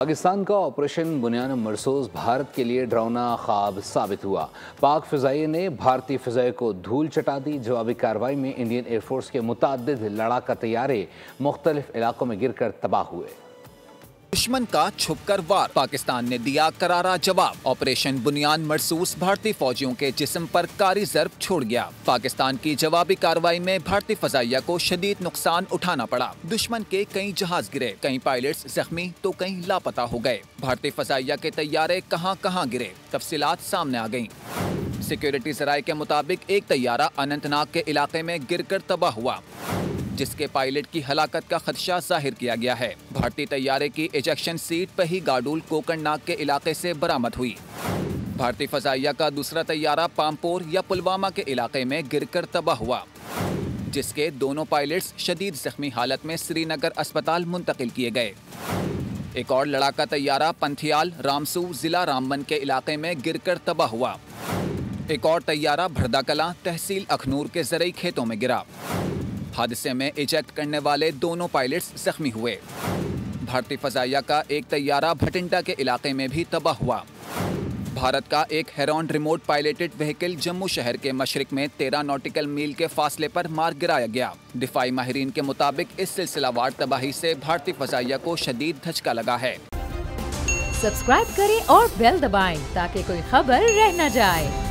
पाकिस्तान का ऑपरेशन बुनियान मरसूस भारत के लिए डरावना ख्वाब साबित हुआ। पाक फ़िज़ाइये ने भारतीय फ़िज़ाइये को धूल चटा दी। जवाबी कार्रवाई में इंडियन एयरफोर्स के मुतअद्दिद लड़ाका तैयारे मुख्तलिफ इलाकों में गिरकर तबाह हुए। दुश्मन का छुपकर वार, पाकिस्तान ने दिया करारा जवाब। ऑपरेशन बुनियान मरसूस भारतीय फौजियों के जिस्म पर कारी ज़र्ब छोड़ गया। पाकिस्तान की जवाबी कार्रवाई में भारतीय फ़ज़ाइया को शदीद नुकसान उठाना पड़ा। दुश्मन के कई जहाज गिरे, कई पायलट्स जख्मी तो कई लापता हो गए। भारतीय फ़ज़ाइया के तैयारे कहां गिरे, तफसीलात सामने आ गईं। सिक्योरिटी ज़राए के मुताबिक एक तैयारा अनंतनाग के इलाके में गिरकर तबाह हुआ, जिसके पायलट की हलाकत का खदशा जाहिर किया गया है। भारतीय तैयारे की इजेक्शन सीट पही गाडूल कोकरनाग के इलाके से बरामद हुई। भारतीय फ़ज़ाइया का दूसरा तैयारा पामपोर या पुलवामा के इलाके में गिरकर तबाह हुआ, जिसके दोनों पायलट्स शदीद जख्मी हालत में श्रीनगर अस्पताल मुंतकिल किए गए। एक और लड़ाका तैयारा पंथियाल रामसू जिला रामबन के इलाके में गिरकर तबाह हुआ। एक और तैयारा भरदाकला तहसील अखनूर के ज़रई खेतों में गिरा। हादसे में इजेक्ट करने वाले दोनों पायलट्स जख्मी हुए। भारतीय फ़ज़ाइया का एक तैयारा भटिंडा के इलाके में भी तबाह हुआ। भारत का एक heron remote piloted vehicle Jammu शहर के मशरिक में 13 नॉटिकल मील के फासले पर मार गिराया गया। दिफाई माहिरीन के मुताबिक इस सिलसिलावार तबाही से भारतीय फ़ज़ाइया को शदीद धचका लगा है। सब्सक्राइब करें और बेल दबाएं ताकि कोई खबर रह न जाए।